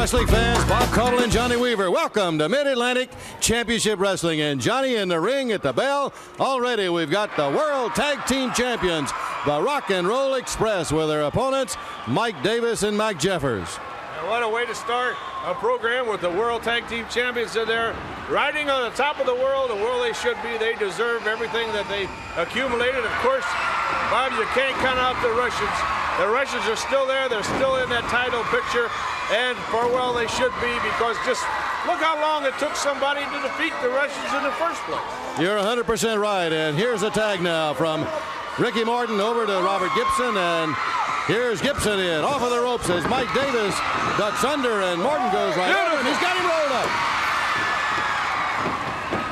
wrestling fans, Bob Caudle and Johnny Weaver. Welcome to Mid-Atlantic Championship Wrestling. And Johnny in the ring at the bell. Already we've got the World Tag Team Champions, the Rock and Roll Express, with their opponents, Mike Davis and Mike Jeffers. And what a way to start a program with the World Tag Team Champions in there, riding on the top of the world they should be. They deserve everything that they accumulated. Of course, Bob, you can't count out the Russians. The Russians are still there. They're still in that title picture. And for well they should be, because just look how long it took somebody to defeat the Russians in the first place. You're 100% right. And here's a tag now from Ricky Morton over to Robert Gibson. And here's Gibson in. Off of the ropes as Mike Davis ducks under, and Morton goes right over, and he's got him rolled up.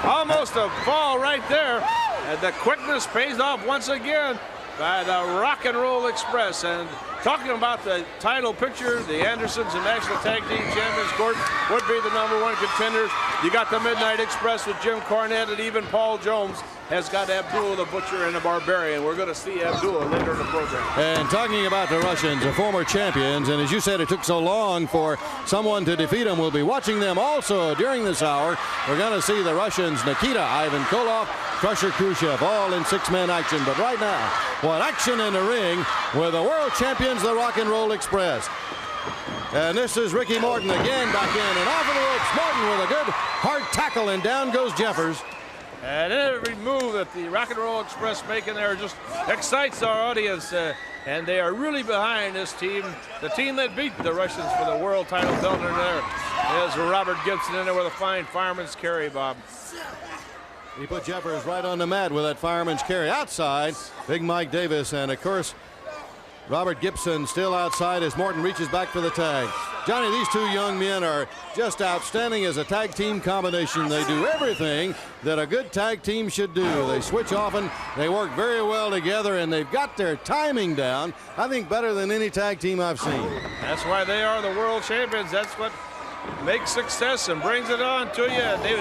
Almost a fall right there. And the quickness pays off once again by the Rock and Roll Express. And talking about the title picture, the Andersons, the National Tag Team Champions, of course, would be the #1 contenders. You got the Midnight Express with Jim Cornette, and even Paul Jones has got Abdul the Butcher and the Barbarian. We're going to see Abdul later in the program. And talking about the Russians, the former champions, and as you said, it took so long for someone to defeat them. We'll be watching them also during this hour. We're going to see the Russians, Nikita, Ivan Koloff, Crusher Khrushchev, all in six-man action. But right now, what action in the ring with the world champions, the Rock and Roll Express. And this is Ricky Morton again back in, and off of the ropes, Morton with a good hard tackle, and down goes Jeffers. And every move that the Rock and Roll Express making there just excites our audience, and they are really behind this team, the team that beat the Russians for the world title belt. And there is Robert Gibson in there with a fine fireman's carry, Bob. He put Jeffers right on the mat with that fireman's carry. Outside, Big Mike Davis, and of course, Robert Gibson still outside as Morton reaches back for the tag. Johnny, these two young men are just outstanding as a tag team combination. They do everything that a good tag team should do. They switch often, they work very well together, and they've got their timing down, I think, better than any tag team I've seen. That's why they are the world champions. That's what makes success and brings it on to you. They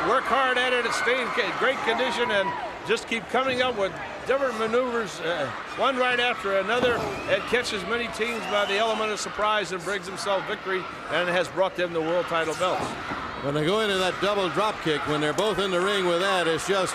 work hard at it and stay in great condition and just keep coming up with different maneuvers, one right after another, and catches many teams by the element of surprise and brings himself victory, and has brought them the world title belts. When they go into that double drop kick, when they're both in the ring with that, it's just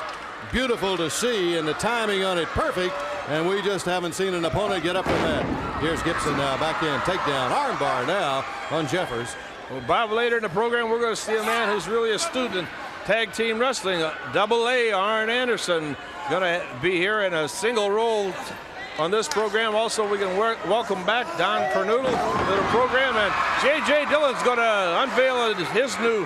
beautiful to see, and the timing on it perfect, and we just haven't seen an opponent get up from that. Here's Gibson now back in, takedown, armbar now on Jeffers. Well, Bob, later in the program, we're going to see a man who's really a student tag team wrestling. Double A, Arn Anderson, going to be here in a single role on this program. Also, we can welcome back Don Cornoodle to the program, and J.J. Dillon's going to unveil his new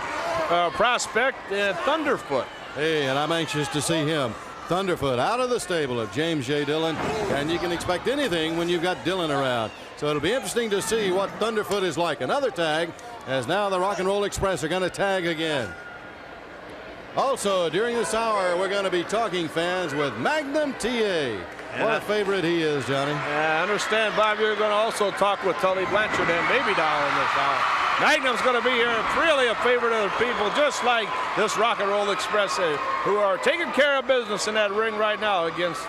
prospect, Thunderfoot. Hey, and I'm anxious to see him. Thunderfoot out of the stable of James J. Dillon, and you can expect anything when you've got Dillon around. So it'll be interesting to see what Thunderfoot is like. Another tag, as now the Rock and Roll Express are going to tag again. Also, during this hour, we're going to be talking, fans, with Magnum TA. What a favorite he is, Johnny. I understand, Bob, you're going to also talk with Tully Blanchard and Baby Doll in this hour. Magnum's going to be here, really a favorite of the people, just like this Rock and Roll Express, who are taking care of business in that ring right now against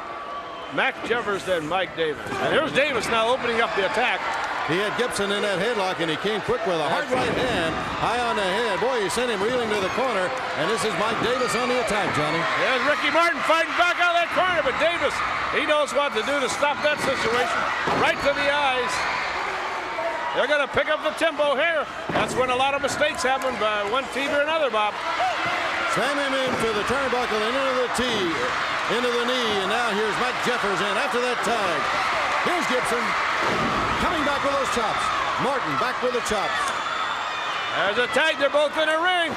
Mac Jeffers and Mike Davis. And here's Davis now opening up the attack. He had Gibson in that headlock, and he came quick with a hard right hand, high on the head. Boy, he sent him reeling to the corner, and this is Mike Davis on the attack, Johnny. There's Ricky Morton fighting back out of that corner, but Davis, he knows what to do to stop that situation. Right to the eyes. They're going to pick up the tempo here. That's when a lot of mistakes happen by one team or another, Bob. Slam him into the turnbuckle and into the tee, into the knee, and now here's Mike Jeffers in after that tag. Here's Gibson. Coming back with those chops. Morton back with the chops. There's a tag. They're both in a ring.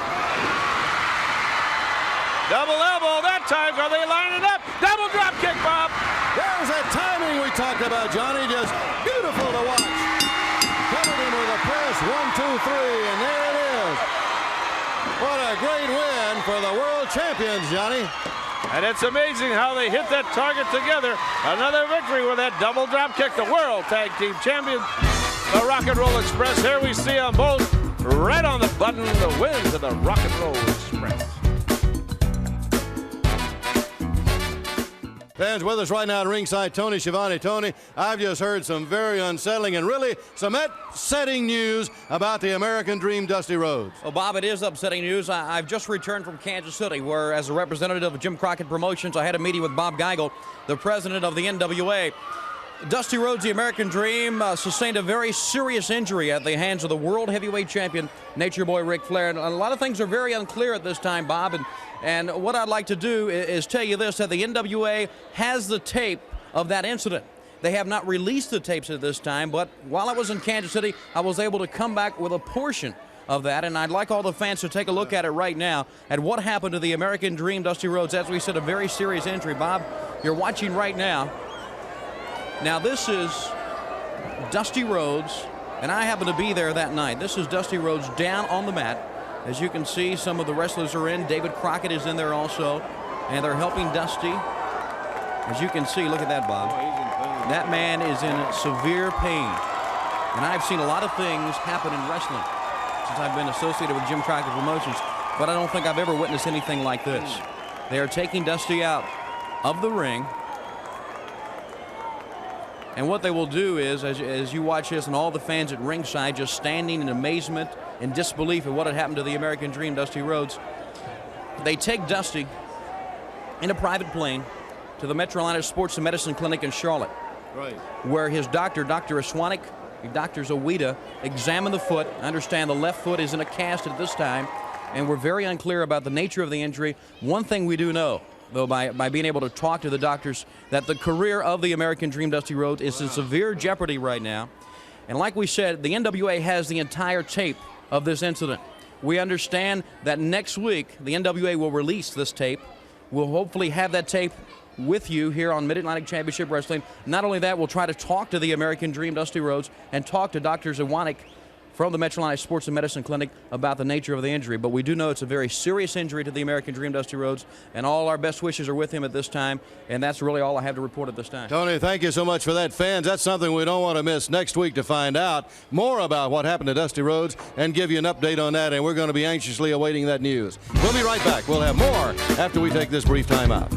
Double elbow that time. Are they lining up? Double drop kick, Bob. There's that timing we talked about, Johnny. Just beautiful to watch. Covered him with a press. 1, 2, 3, and there it is. What a great win for the world champions, Johnny. And it's amazing how they hit that target together. Another victory with that double drop kick. The World Tag Team Champions, the Rock and Roll Express. Here we see them both right on the button. The wins of the Rock and Roll Express. Fans with us right now at ringside, Tony Schiavone. Tony, I've just heard some very unsettling and really some upsetting news about the American Dream, Dusty Rhodes. Well, Bob, it is upsetting news. I've just returned from Kansas City, where as a representative of Jim Crockett Promotions, I had a meeting with Bob Geigel, the president of the NWA. Dusty Rhodes, the American Dream, sustained a very serious injury at the hands of the world heavyweight champion, Nature Boy Ric Flair. And a lot of things are very unclear at this time, Bob. And what I'd like to do is tell you this, that the NWA has the tape of that incident. They have not released the tapes at this time, but while I was in Kansas City, I was able to come back with a portion of that, and I'd like all the fans to take a look at it right now at what happened to the American Dream, Dusty Rhodes. As we said, a very serious injury. Bob, you're watching right now. Now, this is Dusty Rhodes, and I happened to be there that night. This is Dusty Rhodes down on the mat. As you can see, some of the wrestlers are in. David Crockett is in there also, and they're helping Dusty. As you can see, look at that, Bob. That man is in severe pain. And I've seen a lot of things happen in wrestling since I've been associated with Jim Crockett Promotions, but I don't think I've ever witnessed anything like this. They are taking Dusty out of the ring. And what they will do is, as you watch this, and all the fans at ringside just standing in amazement and disbelief at what had happened to the American Dream, Dusty Rhodes, they take Dusty in a private plane to the Metrolina Sports and Medicine Clinic in Charlotte, Right. where his doctor, Dr. Aswanik, Dr. Zawida, examined the foot. I understand the left foot is in a cast at this time, and we're very unclear about the nature of the injury. One thing we do know, though, by being able to talk to the doctors, that the career of the American Dream, Dusty Rhodes, is in severe jeopardy right now. And like we said, the NWA has the entire tape of this incident. We understand that next week, the NWA will release this tape. We'll hopefully have that tape with you here on Mid-Atlantic Championship Wrestling. Not only that, we'll try to talk to the American Dream, Dusty Rhodes, and talk to Dr. Zawanick from the Metrolina Sports and Medicine Clinic about the nature of the injury. But we do know it's a very serious injury to the American Dream, Dusty Rhodes, and all our best wishes are with him at this time, and that's really all I have to report at this time. Tony, thank you so much for that, fans. That's something we don't want to miss next week to find out more about what happened to Dusty Rhodes and give you an update on that, and we're going to be anxiously awaiting that news. We'll be right back. We'll have more after we take this brief time out.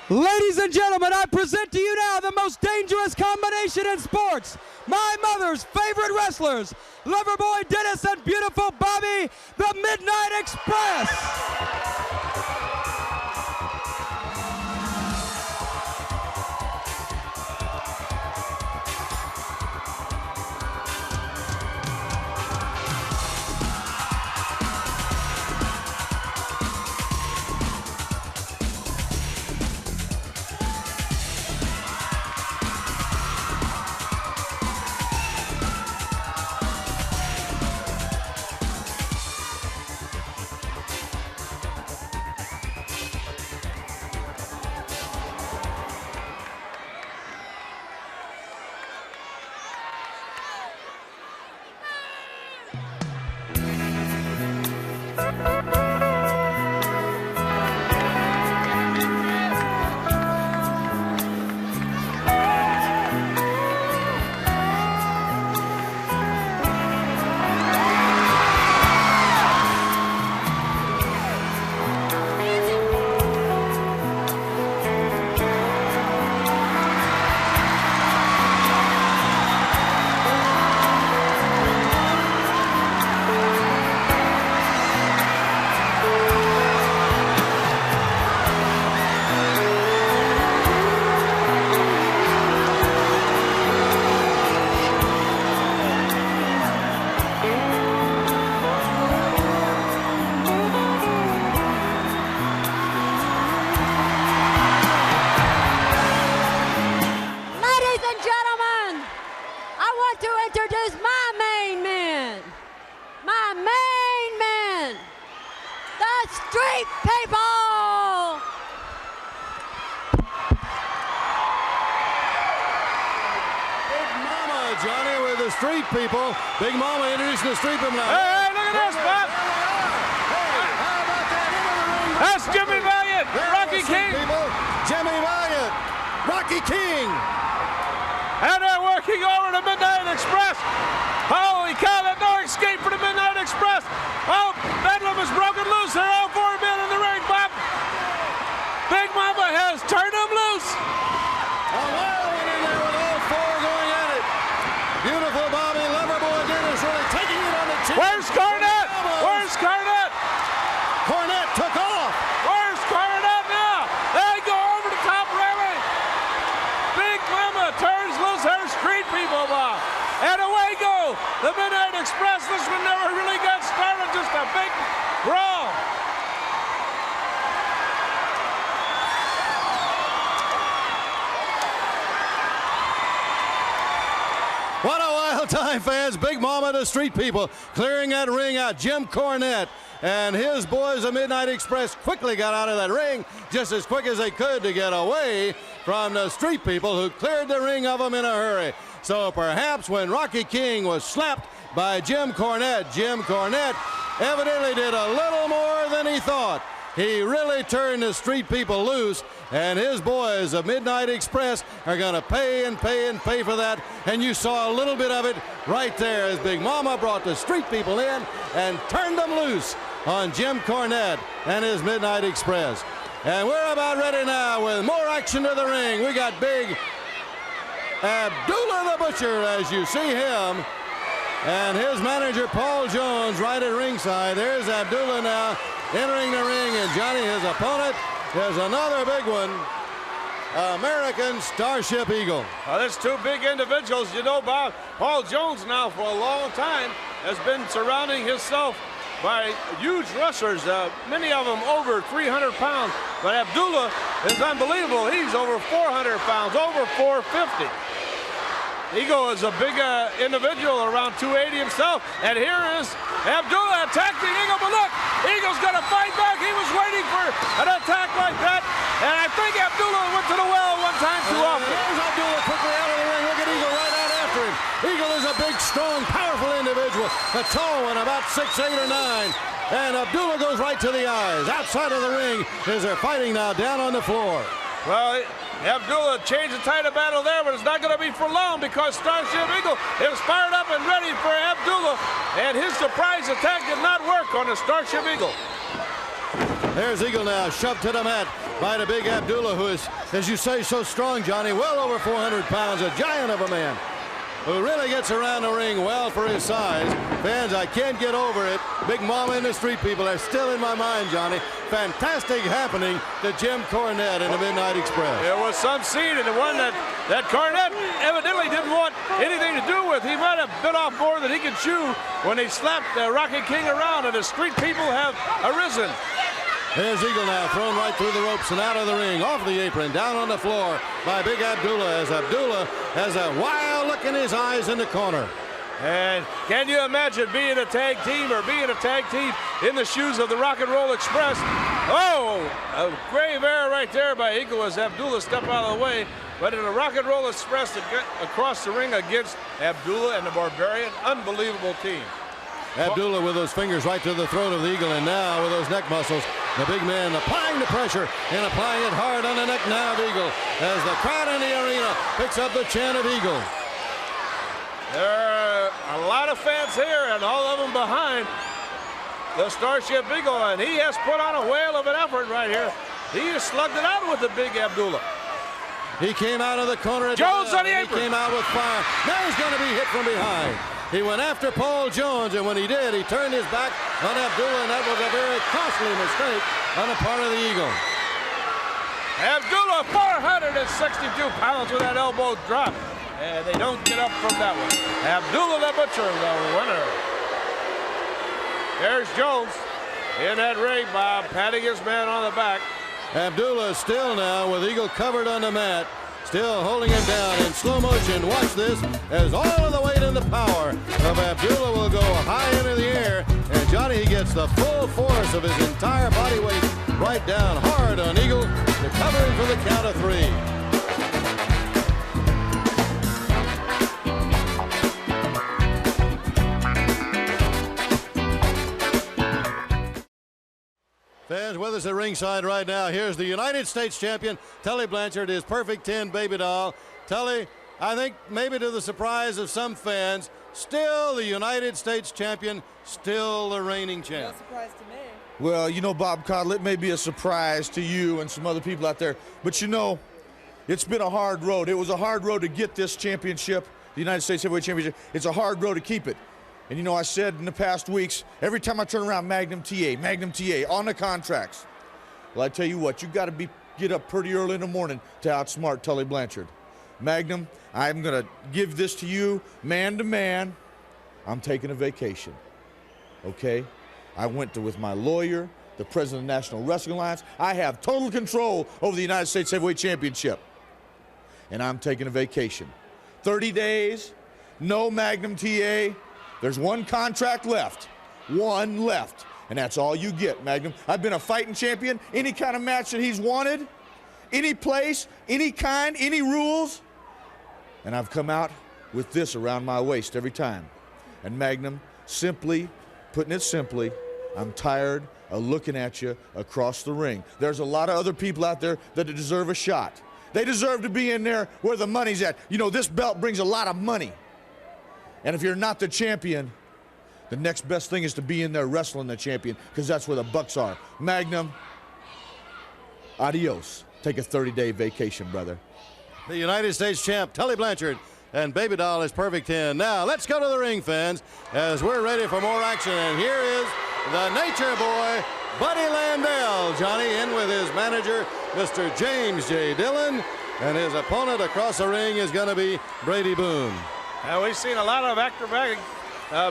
Ladies and gentlemen, I present to you now the most dangerous combination in sports. My mother's favorite wrestlers, Loverboy Dennis and Beautiful Bobby, the Midnight Express. Street people! Big Mama, Johnny, with the street people. Big Mama introducing the street people now. Hey, look at this, Bob. Hey, how about that? Into the ring. That's Jimmy Valiant, There Rocky are the street King. people. Jimmy Valiant, Rocky King. And they're working over the Midnight Express. Holy cow, that no escape for the Midnight Express. Oh, Bedlam is broken loose. They're all four men in the ring, Bob. Big Mama has turned them loose. A wild one in there with all four going at it. Beautiful Bobby, Loverboy Dennis really taking it on the chin. Where's Cornette? Where's Cornette? Cornette took off. Where's Cornette now? They go over the top railing. Big Mama turns loose her street people, Bob. And away go the Midnight Express. This one never really got started, just a big brawl. What a wild time, fans. Big Mama, the street people, clearing that ring out. Jim Cornette and his boys of Midnight Express quickly got out of that ring just as quick as they could to get away from the street people who cleared the ring of them in a hurry. So perhaps when Rocky King was slapped by Jim Cornette evidently did a little more than he thought. He really turned the street people loose, and his boys of Midnight Express are going to pay and pay and pay for that. And you saw a little bit of it right there as Big Mama brought the street people in and turned them loose on Jim Cornette and his Midnight Express. And we're about ready now with more action to the ring. We got Big Abdullah the Butcher, as you see him, and his manager Paul Jones right at ringside. There's Abdullah now entering the ring, and Johnny, his opponent, is another big one, American Starship Eagle. There's two big individuals. You know, Bob, Paul Jones now for a long time has been surrounding himself by huge wrestlers, many of them over 300 pounds. But Abdullah is unbelievable. He's over 400 pounds, over 450. Eagle is a big individual, around 280 himself. And here is Abdullah attacking Eagle. But look, Eagle's going to fight back. He was waiting for an attack like that. And I think Abdullah went to the well one time too often. There's Abdullah quickly out of the ring. Look at Eagle right out after him. Eagle is a big, strong, powerful individual. A tall one, about 6'8" or 9. And Abdullah goes right to the eyes. Outside of the ring as they're fighting now down on the floor. Well, Abdullah changed the tide of battle there, but it's not going to be for long because Starship Eagle is fired up and ready for Abdullah. And his surprise attack did not work on the Starship Eagle. There's Eagle now, shoved to the mat by the big Abdullah, who is, as you say, so strong, Johnny, well over 400 pounds, a giant of a man, who really gets around the ring well for his size. Fans, I can't get over it. Big Mama and the street people are still in my mind, Johnny. Fantastic happening to Jim Cornette in the Midnight Express. There was some scene in the one that Cornette evidently didn't want anything to do with. He might have bit off more than he could chew when he slapped Rocky King around, and the street people have arisen. There's Eagle now, thrown right through the ropes and out of the ring, off the apron, down on the floor by Big Abdullah, as Abdullah has a wild look in his eyes in the corner. And can you imagine being a tag team in the shoes of the Rock and Roll Express? Oh, a grave error right there by Eagle as Abdullah stepped out of the way. But in the Rock and Roll Express to get across the ring against Abdullah and the Barbarian, unbelievable team. Abdullah with those fingers right to the throat of the Eagle, and now with those neck muscles, the big man applying the pressure and applying it hard on the neck now of Eagle as the crowd in the arena picks up the chant of Eagle. There are a lot of fans here and all of them behind the Starship Eagle, and he has put on a whale of an effort right here. He has slugged it out with the big Abdullah. He came out of the corner. Jones on the apron. He came out with fire. Now he's going to be hit from behind. He went after Paul Jones, and when he did, he turned his back on Abdullah, and that was a very costly mistake on the part of the Eagle. Abdullah, 462 pounds with that elbow drop, and they don't get up from that one. Abdullah the Butcher, the winner. There's Jones in that ring, Bob, patting his man on the back. Abdullah still now with Eagle covered on the mat, still holding him down in slow motion. Watch this as all of the weight and the power of Abdullah will go high into the air, and Johnny, he gets the full force of his entire body weight right down hard on Eagle to cover him for the count of 3. Fans with us at ringside right now. Here's the United States champion, Tully Blanchard, his Perfect 10 baby doll. Tully, I think maybe to the surprise of some fans, still the United States champion, still the reigning champ. No surprise to me. Well, you know, Bob Caudle, it may be a surprise to you and some other people out there, but you know, it's been a hard road. It was a hard road to get this championship, the United States Heavyweight Championship. It's a hard road to keep it. And you know, I said in the past weeks, every time I turn around, Magnum TA on the contracts. Well, I tell you what, you got to get up pretty early in the morning to outsmart Tully Blanchard. Magnum, I'm going to give this to you man to man. I'm taking a vacation, okay? I went with my lawyer, the president of the National Wrestling Alliance. I have total control over the United States Heavyweight Championship. And I'm taking a vacation. 30 days, no Magnum TA. There's one contract left. One left. And that's all you get, Magnum. I've been a fighting champion. Any kind of match that he's wanted, any place, any kind, any rules. And I've come out with this around my waist every time. And Magnum, putting it simply, I'm tired of looking at you across the ring. There's a lot of other people out there that deserve a shot. They deserve to be in there where the money's at. You know, this belt brings a lot of money. And if you're not the champion, the next best thing is to be in there wrestling the champion, because that's where the bucks are. Magnum, adios. Take a 30-day vacation, brother. The United States champ, Tully Blanchard, and Baby Doll is perfect 10. Now, let's go to the ring, fans, as we're ready for more action. And here is the Nature Boy, Buddy Landel. Johnny in with his manager, Mr. James J. Dillon, and his opponent across the ring is going to be Brady Boone. We've seen a lot of acrobatic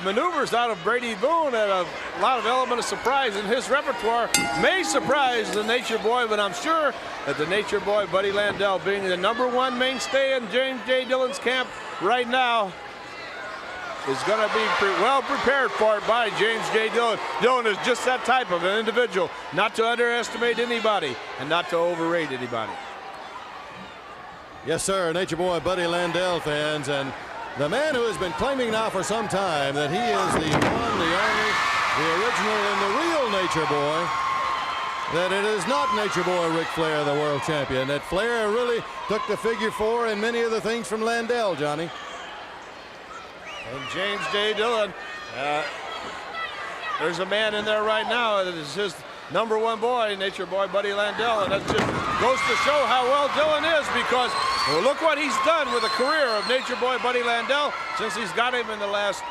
maneuvers out of Brady Boone, and a lot of element of surprise in his repertoire. May surprise the Nature Boy, but I'm sure that the Nature Boy, Buddy Landel, being the #1 mainstay in James J. Dillon's camp right now, is going to be well prepared for it by James J. Dillon. Dillon is just that type of an individual, not to underestimate anybody and not to overrate anybody. Yes, sir, Nature Boy Buddy Landel, fans, and the man who has been claiming now for some time that he is the one, the only, the original and the real Nature Boy, that it is not Nature Boy Ric Flair, the world champion, that Flair really took the figure 4 and many of the things from Landel, Johnny. And James J. Dillon, there's a man in there right now that is his #1 boy, Nature Boy Buddy Landel, and that just goes to show how well Dillon is, because well, look what he's done with the career of Nature Boy Buddy Landel since he's got him in the last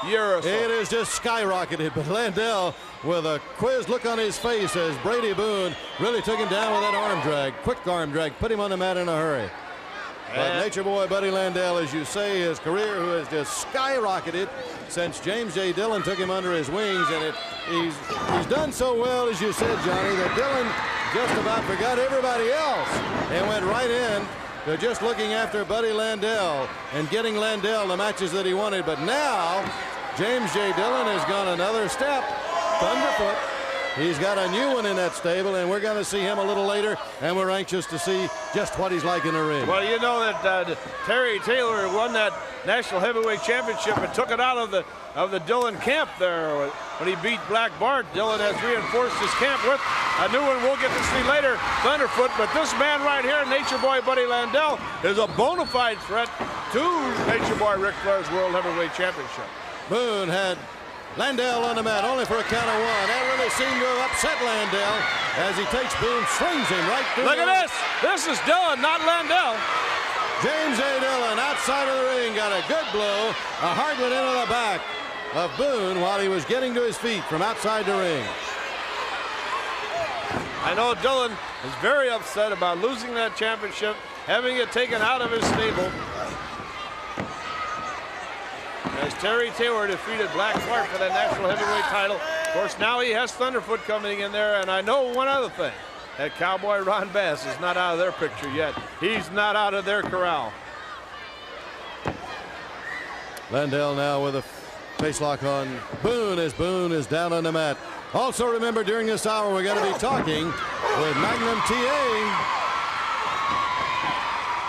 year or so. It has just skyrocketed, but Landel with a quizzed look on his face as Brady Boone really took him down with that arm drag, quick arm drag, put him on the mat in a hurry. But Nature Boy Buddy Landel, as you say, his career who has just skyrocketed since James J. Dillon took him under his wings, and he's done so well, as you said, Johnny, that Dillon just about forgot everybody else and went right in to just looking after Buddy Landel and getting Landel the matches that he wanted. But now James J. Dillon has gone another step, Thunderfoot. He's got a new one in that stable, and we're going to see him a little later, and we're anxious to see just what he's like in the ring. Well, you know that Terry Taylor won that National Heavyweight Championship and took it out of the Dillon camp there when he beat Black Bart. Dillon has reinforced his camp with a new one we'll get to see later, Thunderfoot. But this man right here, Nature Boy Buddy Landel, is a bona fide threat to Nature Boy Ric Flair's World Heavyweight Championship. Boone had Landel on the mat, only for a count of 1. That really seemed to have upset Landel as he takes Boone, swings him right through. Look at this. This is Dillon, not Landel. James A. Dillon outside of the ring got a good blow. A hard one into the back of Boone while he was getting to his feet from outside the ring. I know Dillon is very upset about losing that championship, having it taken out of his stable. As Terry Taylor defeated Black Bart for that national heavyweight title. Of course, now he has Thunderfoot coming in there, and I know one other thing. That Cowboy Ron Bass is not out of their picture yet. He's not out of their corral. Landel now with a face lock on Boone as Boone is down on the mat. Also remember, during this hour, we're going to be talking with Magnum TA.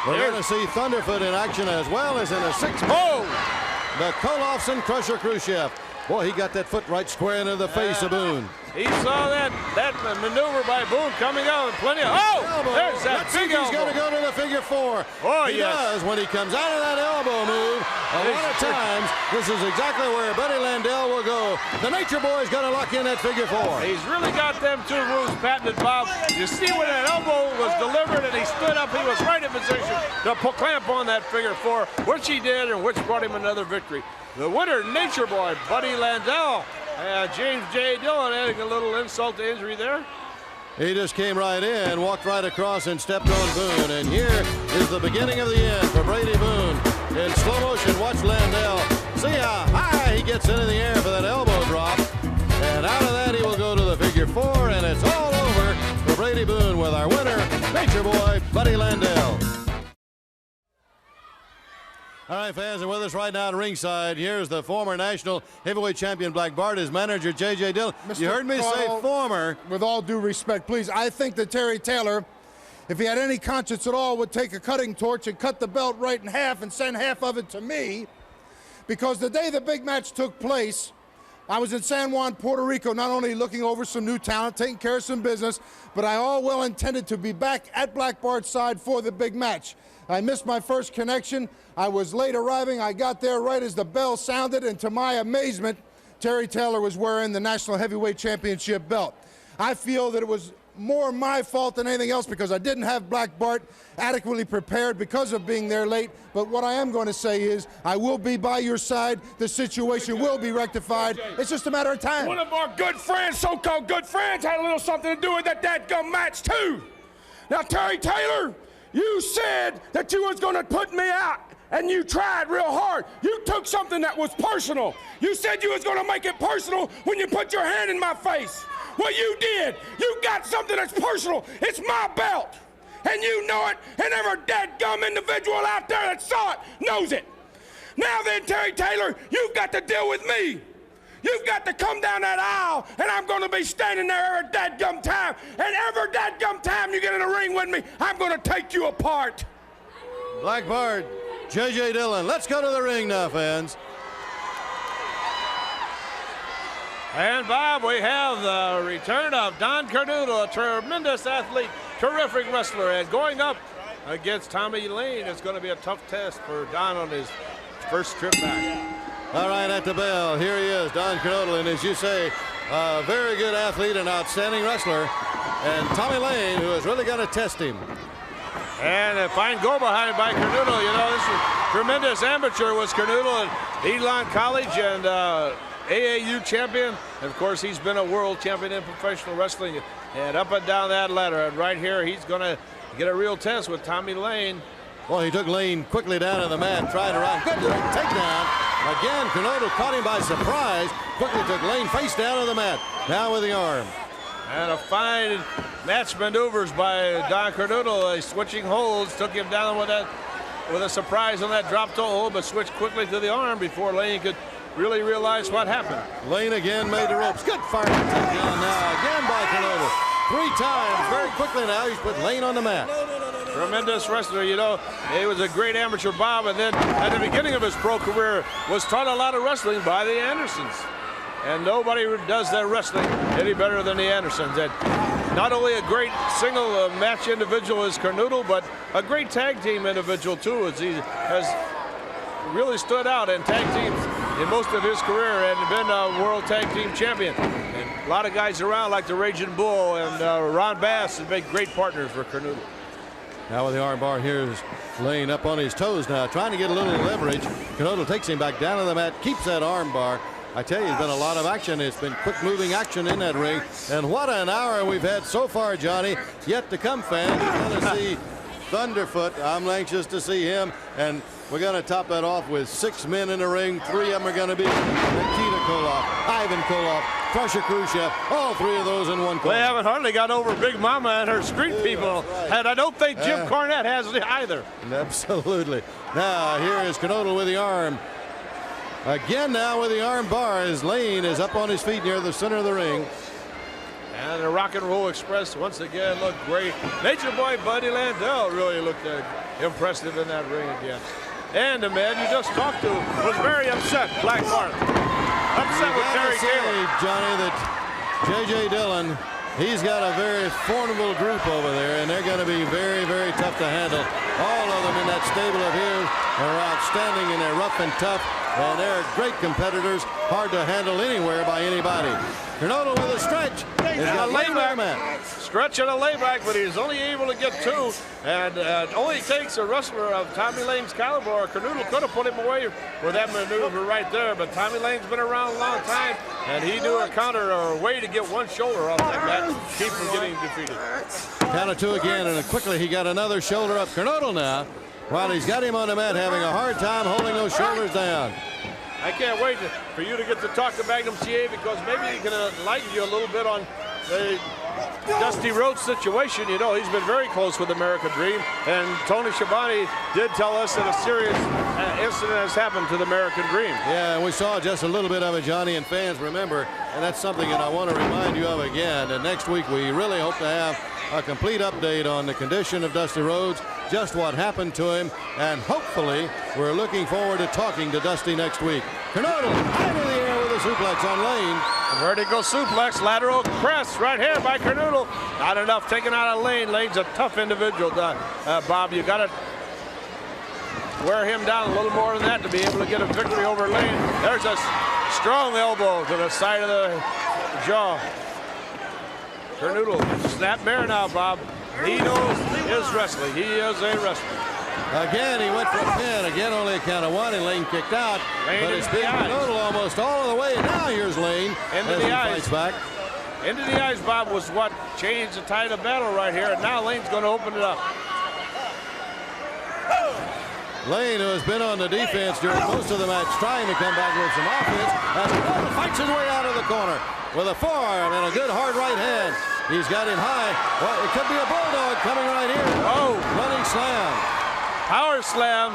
We're going to see Thunderfoot in action as well as in a 6-man. Oh! The Kolofsson Crusher Khrushchev. Boy, he got that foot right square into the face of Boone. He saw that maneuver by Boone coming out and plenty of, there's that Let's see big if he's going to elbow. go to the figure 4. Oh, he yes. does when he comes out of that elbow move. A lot of times, this is exactly where Buddy Landel will go. The Nature Boy's going to lock in that figure 4. He's really got them 2 moves patented, Bob. You see when that elbow was delivered and he stood up, he was right in position to clamp on that figure 4, which he did and which brought him another victory. The winner, Nature Boy, Buddy Landel. James J. Dillon adding a little insult to injury there. He just came right in, walked right across, and stepped on Boone. And here is the beginning of the end for Brady Boone. In slow motion, watch Landel. See how high he gets into the air for that elbow drop. And out of that, he will go to the figure 4, and it's all over for Brady Boone with our winner, Nature Boy, Buddy Landel. All right, fans, and with us right now at ringside, here's the former national heavyweight champion Black Bart, his manager, J.J. Dillon. You heard me say former. With all due respect, please, I think that Terry Taylor, if he had any conscience at all, would take a cutting torch and cut the belt right in half and send half of it to me, because the day the big match took place, I was in San Juan, Puerto Rico, not only looking over some new talent, taking care of some business, but I all well intended to be back at Black Bart's side for the big match. I missed my first connection. I was late arriving. I got there right as the bell sounded, and to my amazement, Terry Taylor was wearing the National Heavyweight Championship belt. I feel that it was more my fault than anything else because I didn't have Black Bart adequately prepared because of being there late. But what I am going to say is I will be by your side. The situation will be rectified. It's just a matter of time. One of our good friends, so-called good friends, had a little something to do with that dadgum match too. Now, Terry Taylor, you said that you was going to put me out, and you tried real hard. You took something that was personal. You said you was going to make it personal when you put your hand in my face. Well, you did. You got something that's personal. It's my belt, and you know it, and every dadgum individual out there that saw it knows it. Now then, Terry Taylor, you've got to deal with me. You've got to come down that aisle, and I'm going to be standing there every dadgum time. And every dadgum time you get in a ring with me, I'm going to take you apart. Black Bart, J.J. Dillon. Let's go to the ring now, fans. And Bob, we have the return of Don Carnudo, a tremendous athlete, terrific wrestler, and going up against Tommy Lane. It's going to be a tough test for Don on his first trip back. All right, at the bell, here he is, Don Carnudo, and as you say, a very good athlete, an outstanding wrestler, and Tommy Lane, who is really going to test him. And a fine go behind by Carnudo. You know, this is tremendous amateur was Carnudo at Elon College and AAU champion. And of course, he's been a world champion in professional wrestling and up and down that ladder. And right here, he's going to get a real test with Tommy Lane. Well, he took Lane quickly down to the mat, tried to run. Good takedown. Again, Carnudo caught him by surprise. Quickly took Lane face down to the mat. Now with the arm. And a fine match maneuvers by Don Carnudo. Switching holds, took him down with a surprise on that drop toe hold, but switched quickly to the arm before Lane could really realize what happened. Lane again made the ropes. Good firing takedown now again by Carnudo. 3 times, very quickly now, he's put Lane on the mat. Tremendous wrestler, you know. He was a great amateur, Bob, and then at the beginning of his pro career was taught a lot of wrestling by the Andersons. And nobody does their wrestling any better than the Andersons. And not only a great single match individual as Carnudo, but a great tag team individual too, as he has really stood out in tag teams in most of his career and been a world tag team champion. And a lot of guys around like the Raging Bull and Ron Bass have been great partners for Carnudo. Now with the arm bar, here's Lane up on his toes now, trying to get a little leverage. Carnudo takes him back down to the mat, keeps that arm bar. I tell you, there's been a lot of action. It's been quick-moving action in that ring. And what an hour we've had so far, Johnny. Yet to come, fans. We're going to see Thunderfoot. I'm anxious to see him. And we're going to top that off with 6 men in the ring. 3 of them are going to be Nikita Koloff, Ivan Koloff, Crusher Khrushchev. All 3 of those in one corner. They haven't hardly got over Big Mama and her street people. Right. And I don't think Jim Cornette has it either. Absolutely. Now, here is Carnudo with the arm. Again now with the arm bar as Lane is up on his feet near the center of the ring. And the Rock and Roll Express once again looked great. Nature Boy Buddy Landel really looked impressive in that ring again. And the man you just talked to was very upset, Black Bart. Upset with Terry Taylor. Johnny, that J.J. Dillon, he's got a very formidable group over there, and they're going to be very, very tough to handle. All of them in that stable of his are outstanding, and they're rough and tough, and they're great competitors, hard to handle anywhere by anybody. Kernodle with a stretch. He's got layback. Stretch and a layback, but he's only able to get 2. And it only takes a wrestler of Tommy Lane's caliber, or Kernodle could have put him away with that maneuver right there. But Tommy Lane's been around a long time, and he knew a counter or a way to get one shoulder off like that, keep from getting defeated. Count of 2 again, and quickly he got another shoulder up. Kernodle now, while he's got him on the mat, having a hard time holding those shoulders down. I can't wait for you to get to talk to Magnum TA, because maybe he can enlighten you a little bit on the Dusty Rhodes situation. You know, he's been very close with American Dream, and Tony Schiavone did tell us that a serious incident has happened to the American Dream. Yeah, and we saw just a little bit of it, Johnny, and fans remember, and that's something that I want to remind you of again. And next week we really hope to have a complete update on the condition of Dusty Rhodes, just what happened to him, and hopefully we're looking forward to talking to Dusty next week. Kernodle out of the air with a suplex on Lane. Vertical suplex, lateral press right here by Kernodle. Not enough taken out of Lane. Lane's a tough individual, Bob. You got to wear him down a little more than that to be able to get a victory over Lane. There's a strong elbow to the side of the jaw. Kernodle, snapmare now, Bob. He knows his wrestling. He is a wrestler. Again, he went for a pin. Again, only a count of 1, and Lane kicked out. Lane but it's been Kernodle almost all of the way. And now here's Lane Into as the he eyes. fights back. Into the eyes, Bob, was what changed the tide of battle right here. And now Lane's going to open it up. Lane, who has been on the defense during most of the match, trying to come back with some offense, as Kernodle fights his way out of the corner with a forearm and a good hard right hand. He's got him high. Well, it could be a bulldog coming right here. Oh, Running slam. power slam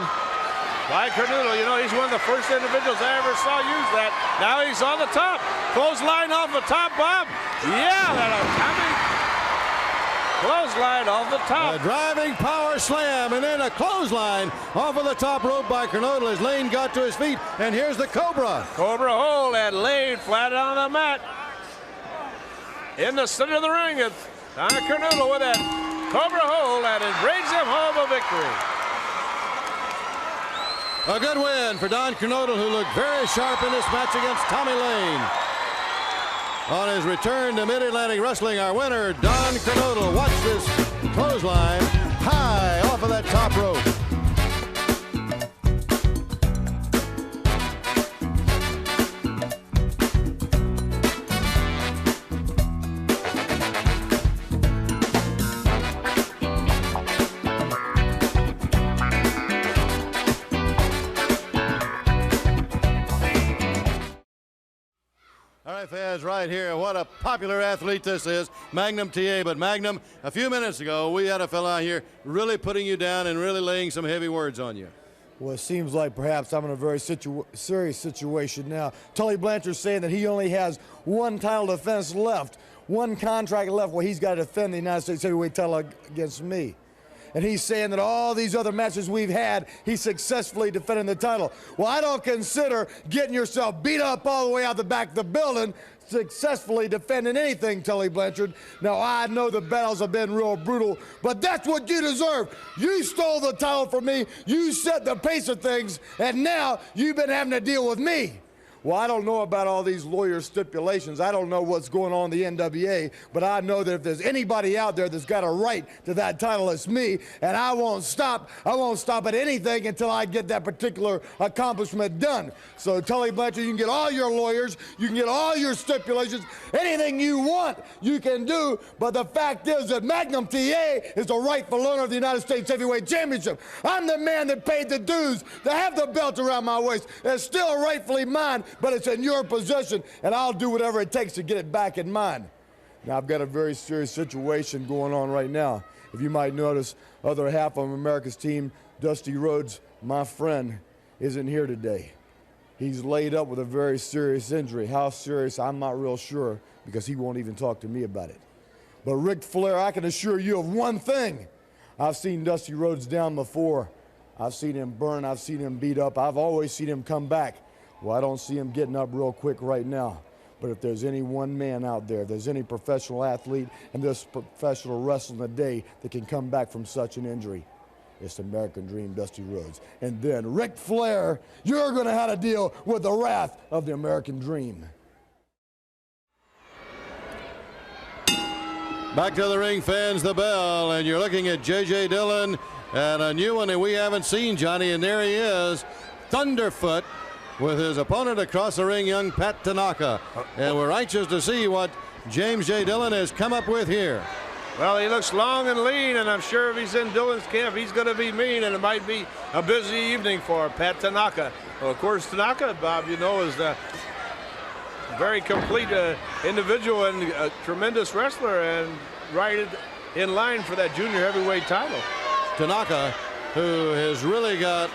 by Kernodle. You know, he's one of the first individuals I ever saw use that. Now he's on the top. Clothesline off the top, Bob. Yeah, that'll coming. Clothesline off the top. A driving power slam, and then a clothesline off of the top rope by Kernodle as Lane got to his feet. And here's the Cobra. Cobra hold and Lane flat on the mat. In the center of the ring, it's Kernodle with that Cobra hold, and it brings him home a victory. A good win for Don Kernodle, who looked very sharp in this match against Tommy Lane. On his return to Mid-Atlantic Wrestling, our winner, Don Kernodle. Watch this clothesline high off of that top rope. All right, fans, right here, what a popular athlete this is, Magnum TA. But Magnum, a few minutes ago, we had a fella out here really putting you down and really laying some heavy words on you. Well, it seems like perhaps I'm in a very serious situation now. Tully Blanchard's saying that he only has one title defense left, one contract left where he's got to defend the United States heavyweight title against me. And he's saying that all these other matches we've had, he's successfully defending the title. Well, I don't consider getting yourself beat up all the way out the back of the building successfully defending anything, Tully Blanchard. Now, I know the battles have been real brutal, but that's what you deserve. You stole the title from me, you set the pace of things, and now you've been having to deal with me. Well, I don't know about all these lawyer stipulations. I don't know what's going on in the NWA, but I know that if there's anybody out there that's got a right to that title, it's me, and I won't stop. I won't stop at anything until I get that particular accomplishment done. So, Tully Blanchard, you can get all your lawyers, you can get all your stipulations, anything you want, you can do, but the fact is that Magnum TA is the rightful owner of the United States Heavyweight Championship. I'm the man that paid the dues to have the belt around my waist. It's still rightfully mine, but it's in your possession, and I'll do whatever it takes to get it back in mine. Now, I've got a very serious situation going on right now. If you might notice, other half of America's team, Dusty Rhodes, my friend, isn't here today. He's laid up with a very serious injury. How serious, I'm not real sure, because he won't even talk to me about it. But Ric Flair, I can assure you of one thing. I've seen Dusty Rhodes down before. I've seen him burn. I've seen him beat up. I've always seen him come back. Well, I don't see him getting up real quick right now. But if there's any one man out there, if there's any professional athlete and this professional wrestler today that can come back from such an injury, it's the American Dream, Dusty Rhodes. And then Ric Flair, you're going to have to deal with the wrath of the American Dream. Back to the ring, fans, the bell, and you're looking at J.J. Dillon and a new one that we haven't seen, Johnny, and there he is, Thunderfoot, with his opponent across the ring, young Pat Tanaka. And we're anxious to see what James J. Dillon has come up with here. Well, he looks long and lean, and I'm sure if he's in Dillon's camp, he's going to be mean, and it might be a busy evening for Pat Tanaka. Well, of course, Tanaka, Bob, you know, is a very complete individual and a tremendous wrestler, and right in line for that junior heavyweight title. Tanaka, who has really got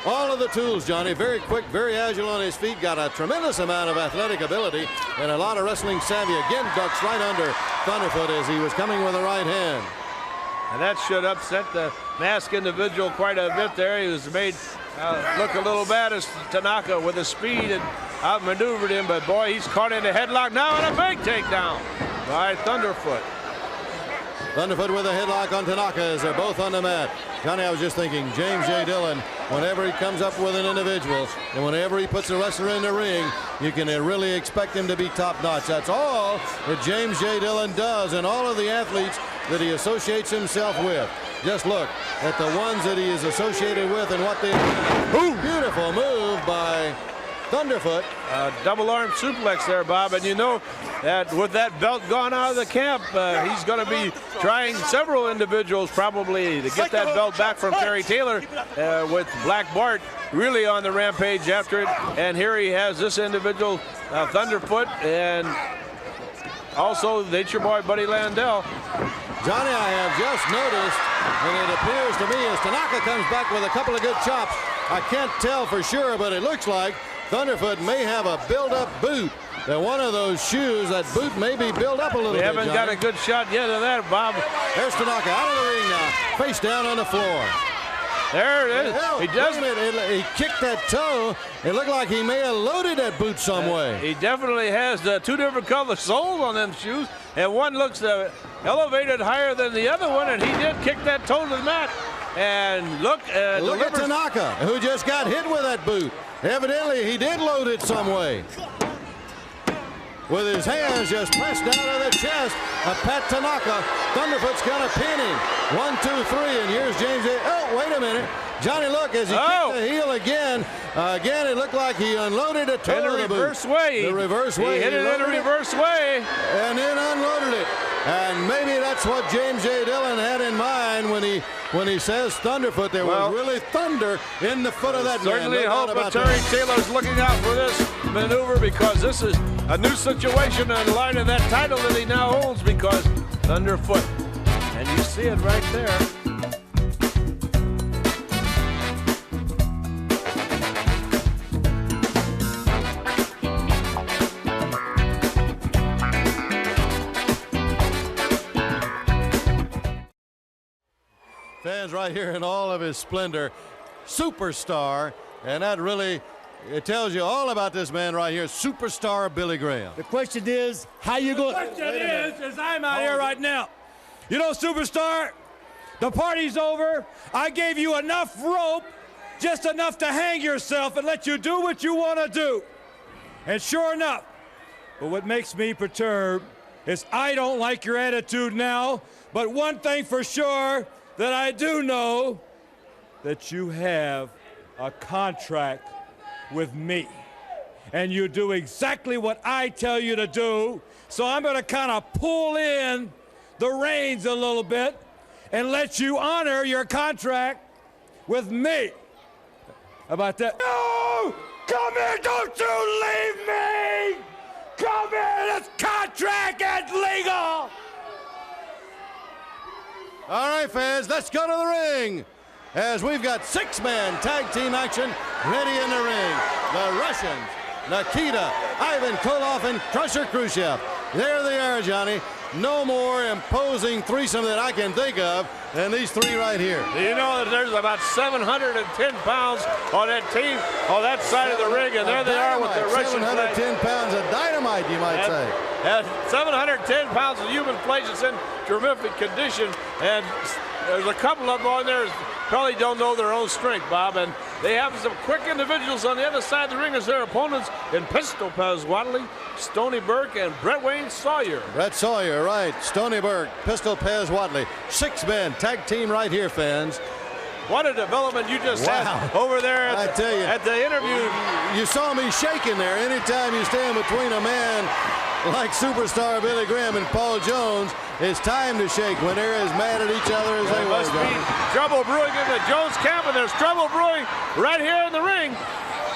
all of the tools, Johnny, very quick, very agile on his feet, got a tremendous amount of athletic ability and a lot of wrestling savvy. Again, ducks right under Thunderfoot as he was coming with the right hand. And that should upset the masked individual quite a bit there. He was made look a little bad as Tanaka with his speed and outmaneuvered him, but boy, he's caught in a headlock now and a big takedown by Thunderfoot. Thunderfoot with a headlock on Tanaka as they're both on the mat. Johnny, I was just thinking, James J. Dillon, whenever he comes up with an individual and whenever he puts a wrestler in the ring, you can really expect him to be top-notch. That's all that James J. Dillon does, and all of the athletes that he associates himself with. Just look at the ones that he is associated with and what they do. Beautiful move by Thunderfoot. Double arm suplex there, Bob, and you know that with that belt gone out of the camp, he's going to be trying several individuals probably to get that belt back from Terry Taylor, with Black Bart really on the rampage after it. And here he has this individual, Thunderfoot, and also Nature Boy Buddy Landel. Johnny, I have just noticed, and it appears to me as Tanaka comes back with a couple of good chops, I can't tell for sure, but it looks like Thunderfoot may have a build-up boot. That one of those shoes, that boot may be built up a little bit. We haven't got a good shot yet of that, Bob. There's Tanaka out of the ring now, face down on the floor. There it is. He does it. He kicked that toe. It looked like he may have loaded that boot some way. He definitely has two different color soles on them shoes, and one looks elevated higher than the other one, and he did kick that toe to the mat. And look at Tanaka, who just got hit with that boot. Evidently, he did load it some way. With his hands just pressed down on the chest of Pat Tanaka. Thunderfoot's going to pin him. 1, 2, 3, and here's James. Oh, wait a minute. Johnny, look, as he kicked the heel again. Again, it looked like he unloaded a toe in the reverse way. The reverse way. He hit it in a reverse way. And then unloaded it. And maybe that's what James J. Dillon had in mind when he says Thunderfoot. There was really thunder in the foot of that man. Certainly hope that Terry Taylor's looking out for this maneuver, because this is a new situation in line of that title that he now holds, because Thunderfoot. And you see it right there. Fans, right here in all of his splendor, superstar, and that really, it tells you all about this man right here, superstar Billy Graham. The question is, how you going? The question is I'm out here right now. You know, superstar, the party's over. I gave you enough rope, just enough to hang yourself and let you do what you want to do. And sure enough, but what makes me perturbed is I don't like your attitude now, but one thing for sure, that I do know, that you have a contract with me. And you do exactly what I tell you to do. So I'm going to kind of pull in the reins a little bit and let you honor your contract with me. How about that? No! Come here, don't you leave me! Come here, this contract is legal! All right, fans, let's go to the ring as we've got 6-man tag team action ready in the ring. The Russians, Nikita, Ivan Koloff, and Crusher Khrushchev. There they are, Johnny. no more imposing threesome that I can think of than these three right here. Do you know that there's about 710 pounds on that team, on that side of the ring, and there they are with the Russian flag. 710 pounds of dynamite, you might say. 710 pounds of human flesh is in terrific condition, and there's a couple of them on there probably don't know their own strength, Bob, and they have some quick individuals on the other side of the ring as their opponents in Pistol Pez Wadley, Stony Burke, and Brett Wayne Sawyer. Brett Sawyer, right. Stony Burke, Pistol Pez Wadley. 6-man tag team right here, fans. What a development you just had over there I tell you, at the interview. You saw me shaking there. Anytime you stand between a man like superstar Billy Graham and Paul Jones, it's time to shake when they're as mad at each other as they were. Must be trouble brewing in the Jones camp, and there's trouble brewing right here in the ring.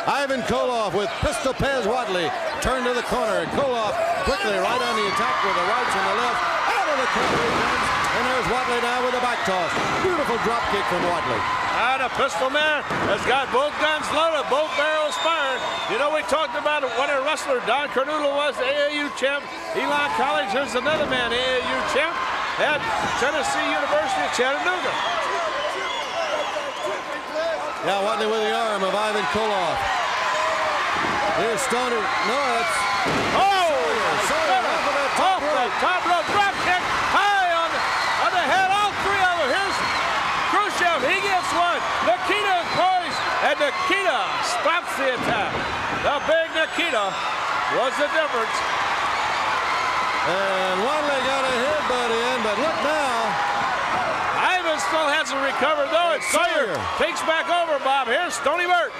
Ivan Koloff with Pistol Pez Wadley turned to the corner, and Koloff quickly right on the attack with the rights and the left. Out of the corner he comes, and there's Wadley now with a back toss. Beautiful drop kick from Wadley. And a Pistol Man has got both guns loaded, both barrels fired. You know, we talked about what a wrestler Don Carnudo was, AAU champ. Elon College, here's another man, AAU champ at Tennessee University of Chattanooga. Yeah, Wadley with the arm of Ivan Koloff. Here's Stoner. No, it's... Sawyer off of that top rope. Top rope drop kick high on the head, all three of them. Here's Khrushchev, he gets one. Nikita is poised, and Nikita stops the attack. The big Nikita was the difference. And Wadley got a headbutt in, but look now. Ivan still hasn't recovered, though. And Sawyer takes back over, Bob. Here's Stony Burke.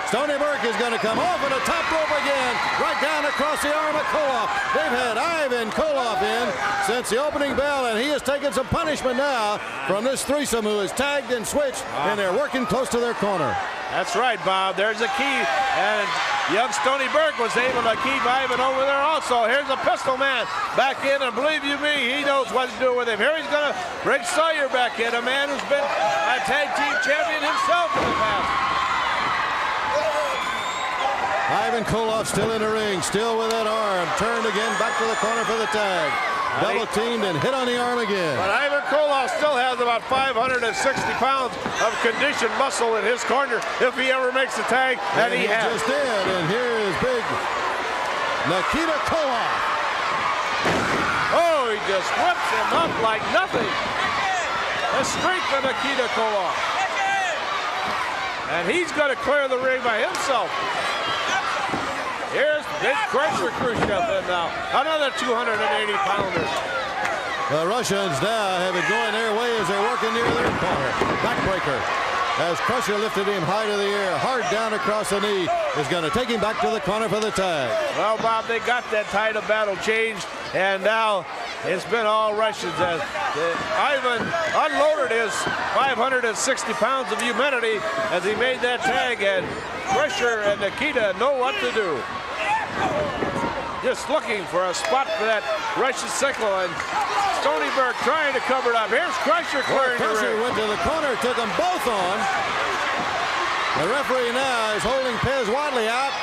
Stony Burke is going to come off of the top rope again, right down across the arm of Koloff. They've had Ivan Koloff in since the opening bell, and he has taken some punishment now from this threesome who is tagged and switched, and they're working close to their corner. That's right, Bob. There's a key, and young Stony Burke was able to keep Ivan over there also. Here's a Pistol Man back in, and believe you me, he knows what to do with him. Here he's going to bring Sawyer back in, a man who's been a tag team champion himself in the past. Ivan Koloff still in the ring, still with that arm. Turned again, back to the corner for the tag. Double teamed and hit on the arm again. But Ivan Koloff still has about 560 pounds of conditioned muscle in his corner if he ever makes the tag, and he has. Just did, and here is big Nikita Koloff. Oh, he just whips him up like nothing. The strength of Nikita Koloff. And he's going to clear the ring by himself. Here's Big Crusher Khrushchev in now. Another 280-pounder. The Russians now have it going their way as they're working near their corner. Backbreaker. As Crusher lifted him high to the air, hard down across the knee, is going to take him back to the corner for the tag. Well, Bob, they got that tide of battle changed, and now it's been all Russians. As Ivan unloaded his 560 pounds of humanity as he made that tag, and Crusher and Nikita know what to do. Just looking for a spot for that Russian sickle, and Stony Burke trying to cover it up. Here's Crusher clearing the Crusher ring. went to the corner, took them both on. The referee now is holding Pez Wadley out.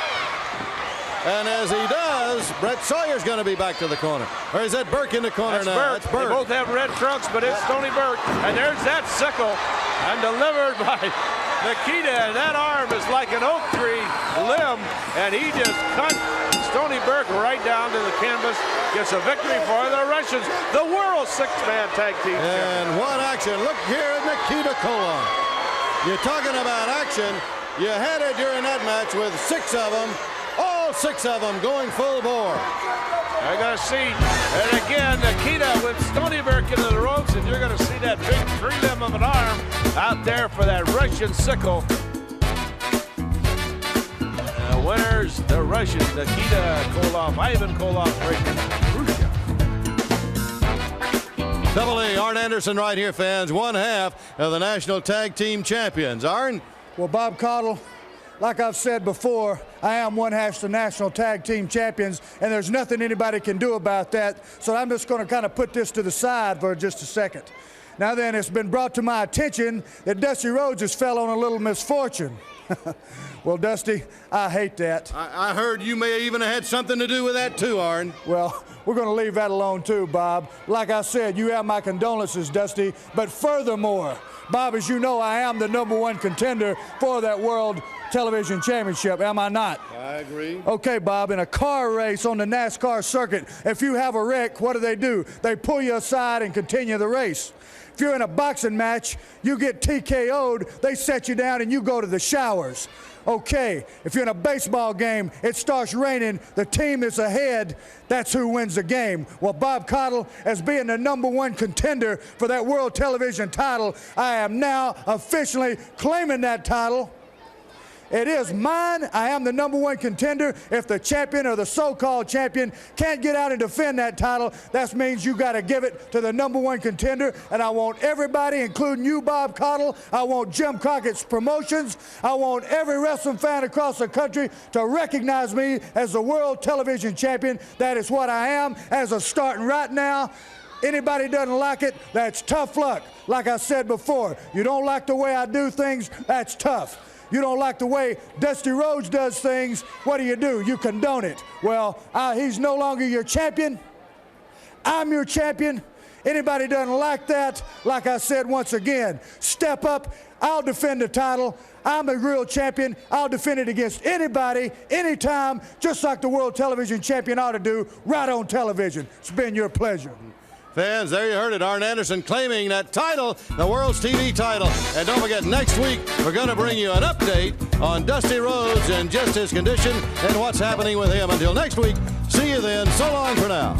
And as he does, Brett Sawyer's going to be back to the corner. Or is that Burke in the corner That's now? Burke. That's Burke. They both have red trunks, but it's Stony Burke. And there's that sickle, and delivered by Nikita. And that arm is like an oak tree limb, and he just cut Stony Burke right down to the canvas. Gets a victory for the Russians, the world six-man tag team champion. And one action. Look here at Nikita Koloff. You're talking about action. You had it during that match with 6 of them. All 6 of them going full bore. You're going to see, and again, Nikita with Stony Burke into the ropes, and you're going to see that big tree limb of an arm out there for that Russian sickle. Winners, the Russians, Nikita Koloff, Ivan Koloff, breaking Khrushchev. Double A, Arn Anderson right here, fans. 1/2 of the National Tag Team Champions. Arn? Well, Bob Caudle, like I've said before, I am 1/2 the National Tag Team Champions, and there's nothing anybody can do about that. So I'm just going to kind of put this to the side for just a second. Now then, it's been brought to my attention that Dusty Rhodes has fell on a little misfortune. Well, Dusty, I hate that. I heard you may even have had something to do with that too, Arn. Well, we're going to leave that alone too, Bob. Like I said, you have my condolences, Dusty. But furthermore, Bob, as you know, I am the #1 contender for that World Television Championship, am I not? I agree. Okay, Bob, in a car race on the NASCAR circuit, if you have a wreck, what do? They pull you aside and continue the race. If you're in a boxing match, you get TKO'd, they set you down and you go to the showers. Okay, if you're in a baseball game, it starts raining, the team that's ahead, that's who wins the game. Well, Bob Caudle, as being the #1 contender for that World Television title, I am now officially claiming that title. It is mine. I am the #1 contender. If the champion or the so-called champion can't get out and defend that title, that means you got to give it to the #1 contender. And I want everybody, including you, Bob Caudle. I want Jim Crockett's Promotions. I want every wrestling fan across the country to recognize me as the World Television Champion. That is what I am as of starting right now. Anybody doesn't like it, that's tough luck. Like I said before, you don't like the way I do things, that's tough. You don't like the way Dusty Rhodes does things, what do? You condone it. Well, he's no longer your champion. I'm your champion. Anybody doesn't like that, like I said once again, step up. I'll defend the title. I'm a real champion. I'll defend it against anybody, anytime, just like the World Television Champion ought to do, right on television. It's been your pleasure. Fans, there you heard it. Arn Anderson claiming that title, the World's TV title. And don't forget, next week, we're going to bring you an update on Dusty Rhodes and just his condition and what's happening with him. Until next week, see you then. So long for now.